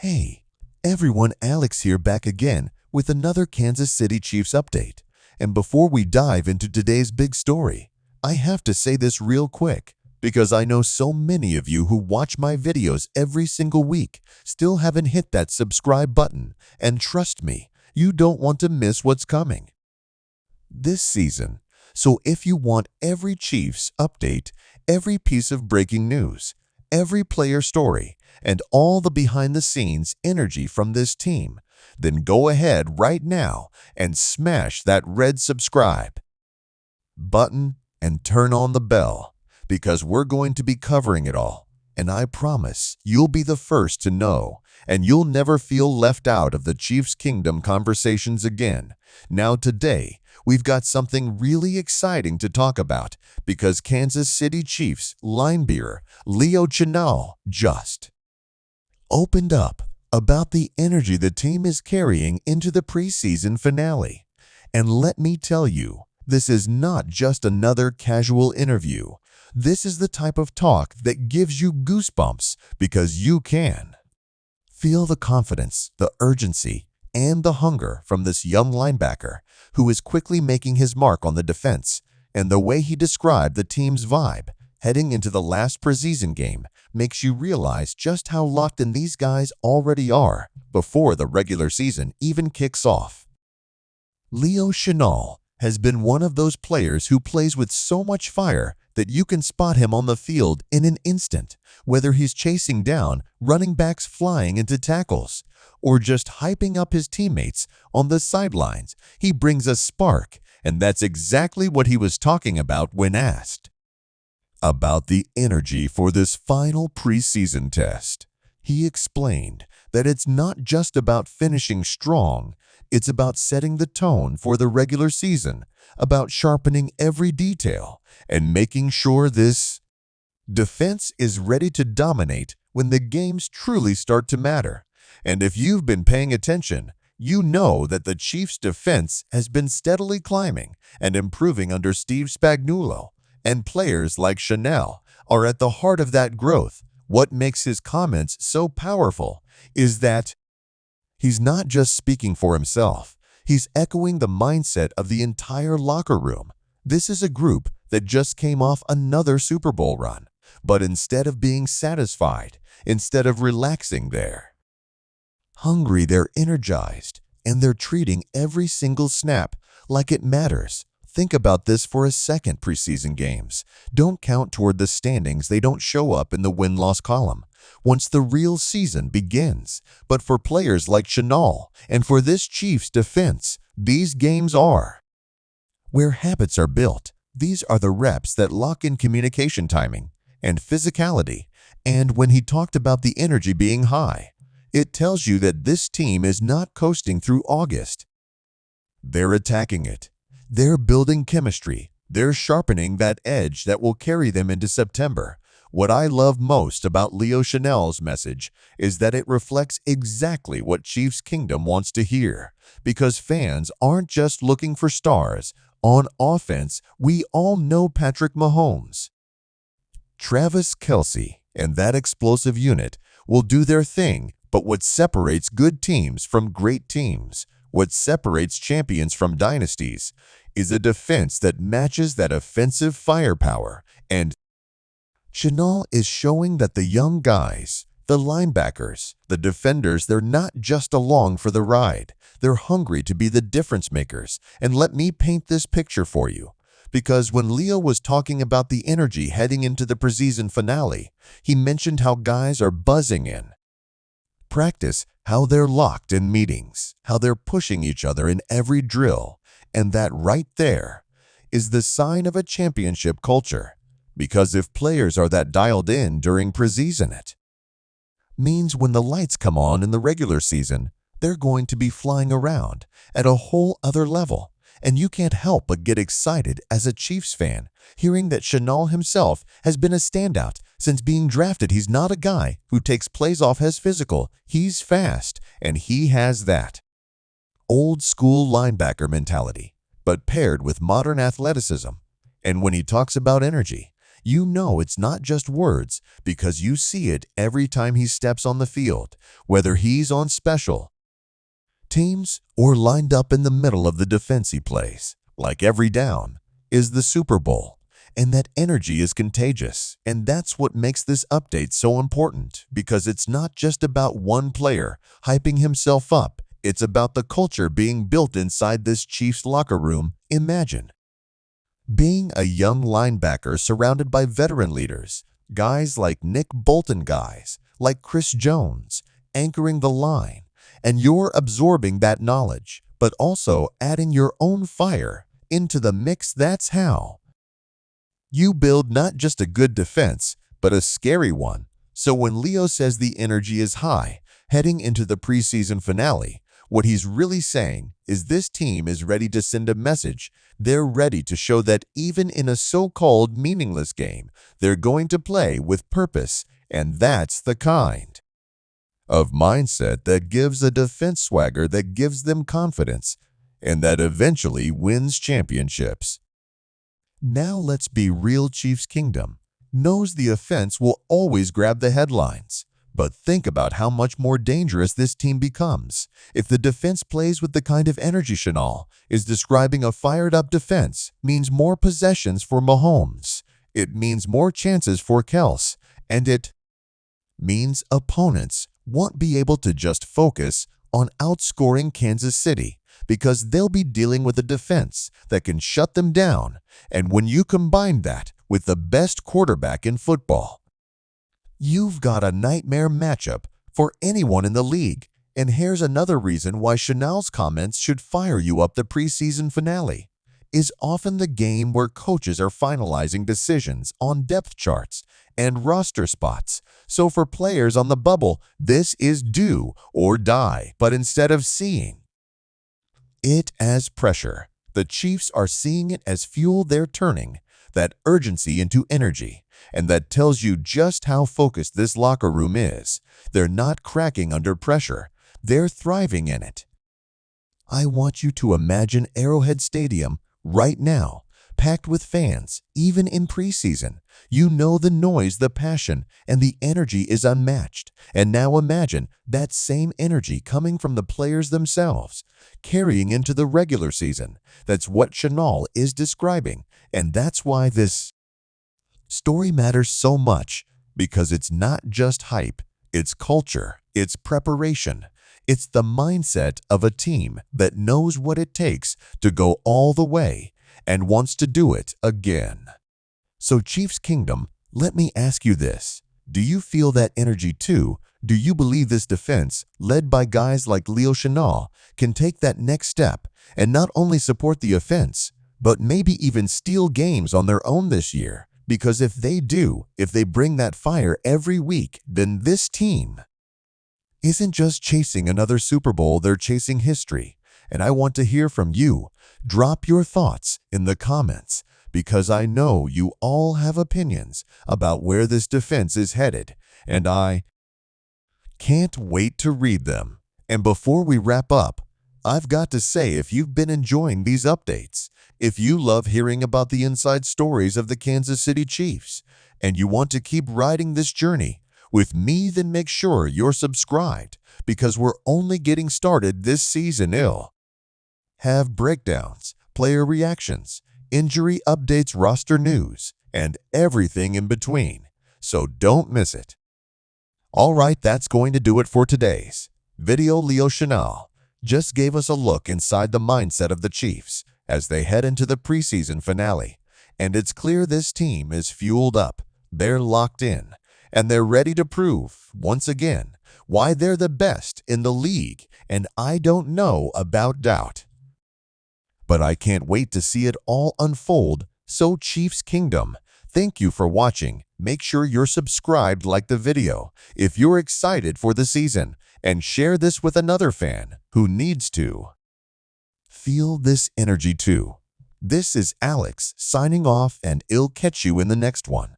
Hey, everyone, Alex here back again with another Kansas City Chiefs update. And before we dive into today's big story, I have to say this real quick because I know so many of you who watch my videos every single week still haven't hit that subscribe button, and trust me, you don't want to miss what's coming this season. So if you want every Chiefs update, every piece of breaking news, every player story, and all the behind-the-scenes energy from this team, then go ahead right now and smash that red subscribe button and turn on the bell, because we're going to be covering it all. And I promise you'll be the first to know, and you'll never feel left out of the Chiefs Kingdom conversations again. Now today, we've got something really exciting to talk about because Kansas City Chiefs linebacker Chenal just opened up about the energy the team is carrying into the preseason finale. And let me tell you, this is not just another casual interview. This is the type of talk that gives you goosebumps because you can feel the confidence, the urgency, and the hunger from this young linebacker who is quickly making his mark on the defense. And the way he described the team's vibe heading into the last preseason game makes you realize just how locked in these guys already are before the regular season even kicks off. Chenal has been one of those players who plays with so much fire that you can spot him on the field in an instant, whether he's chasing down running backs flying into tackles or just hyping up his teammates on the sidelines. He brings a spark, and that's exactly what he was talking about when asked about the energy for this final preseason test. He explained that it's not just about finishing strong, it's about setting the tone for the regular season, about sharpening every detail and making sure this defense is ready to dominate when the games truly start to matter. And if you've been paying attention, you know that the Chiefs' defense has been steadily climbing and improving under Steve Spagnuolo, and players like Chenal are at the heart of that growth. What makes his comments so powerful is that he's not just speaking for himself. He's echoing the mindset of the entire locker room. This is a group that just came off another Super Bowl run, but instead of being satisfied, instead of relaxing, they're hungry, they're energized, and they're treating every single snap like it matters. Think about this for a second. Preseason games don't count toward the standings. They don't show up in the win-loss column once the real season begins. But for players like Chenal and for this Chiefs defense, these games are where habits are built. These are the reps that lock in communication timing and physicality. And when he talked about the energy being high, it tells you that this team is not coasting through August. They're attacking it. They're building chemistry. They're sharpening that edge that will carry them into September. What I love most about Chenal's message is that it reflects exactly what Chiefs Kingdom wants to hear, because fans aren't just looking for stars. On offense, we all know Patrick Mahomes, Travis Kelce, and that explosive unit will do their thing. But what separates good teams from great teams, what separates champions from dynasties, is a defense that matches that offensive firepower. And Chenal is showing that the young guys, the linebackers, the defenders, they're not just along for the ride. They're hungry to be the difference makers. And let me paint this picture for you, because when Leo was talking about the energy heading into the preseason finale, he mentioned how guys are buzzing in practice, how they're locked in meetings, how they're pushing each other in every drill. And that right there is the sign of a championship culture. Because if players are that dialed in during preseason, it means when the lights come on in the regular season, they're going to be flying around at a whole other level. And you can't help but get excited as a Chiefs fan, hearing that Chenal himself has been a standout since being drafted. He's not a guy who takes plays off his physical. He's fast, and he has that old-school linebacker mentality, but paired with modern athleticism. And when he talks about energy, You know it's not just words because you see it every time he steps on the field, whether he's on special teams or lined up in the middle of the defense he plays. Like every down is the Super Bowl. And that energy is contagious. And that's what makes this update so important, because it's not just about one player hyping himself up. It's about the culture being built inside this Chiefs locker room. Imagine being a young linebacker surrounded by veteran leaders, guys like Nick Bolton, guys like Chris Jones, anchoring the line, and you're absorbing that knowledge, but also adding your own fire into the mix. That's how you build not just a good defense, but a scary one. So when Leo says the energy is high heading into the preseason finale, what he's really saying is this team is ready to send a message. They're ready to show that even in a so-called meaningless game, they're going to play with purpose. And that's the kind of mindset that gives a defense swagger, that gives them confidence, and that eventually wins championships. Now let's be real. Chiefs Kingdom knows the offense will always grab the headlines. But think about how much more dangerous this team becomes if the defense plays with the kind of energy Chenal is describing. A fired-up defense means more possessions for Mahomes. It means more chances for Kelce. And it means opponents won't be able to just focus on outscoring Kansas City, because they'll be dealing with a defense that can shut them down. And when you combine that with the best quarterback in football, you've got a nightmare matchup for anyone in the league. And here's another reason why Chenal's comments should fire you up. The preseason finale is often the game where coaches are finalizing decisions on depth charts and roster spots. So for players on the bubble, this is do or die. But instead of seeing it as pressure, the Chiefs are seeing it as fuel. They're turning that urgency into energy, and that tells you just how focused this locker room is. They're not cracking under pressure. They're thriving in it. I want you to imagine Arrowhead Stadium right now, packed with fans. Even in preseason, you know the noise, the passion, and the energy is unmatched. And now imagine that same energy coming from the players themselves, carrying into the regular season. That's what Chenal is describing, and that's why this story matters so much, because it's not just hype, it's culture, it's preparation. It's the mindset of a team that knows what it takes to go all the way and wants to do it again. So Chiefs Kingdom, let me ask you this. Do you feel that energy too? Do you believe this defense, led by guys like Leo Chenal, can take that next step and not only support the offense, but maybe even steal games on their own this year? Because if they do, if they bring that fire every week, then this team isn't just chasing another Super Bowl, they're chasing history. And I want to hear from you. Drop your thoughts in the comments, because I know you all have opinions about where this defense is headed, and I can't wait to read them. And before we wrap up, I've got to say, if you've been enjoying these updates, if you love hearing about the inside stories of the Kansas City Chiefs, and you want to keep riding this journey with me, then make sure you're subscribed, because we're only getting started this season. Have breakdowns, player reactions, injury updates, roster news, and everything in between. So don't miss it. Alright, that's going to do it for today's video. Leo Chenal just gave us a look inside the mindset of the Chiefs as they head into the preseason finale. And it's clear this team is fueled up, they're locked in, and they're ready to prove, once again, why they're the best in the league. And I don't know about doubt, but I can't wait to see it all unfold. So Chiefs Kingdom, thank you for watching. Make sure you're subscribed, like the video if you're excited for the season, and share this with another fan who needs to feel this energy too. This is Alex signing off, and I'll catch you in the next one.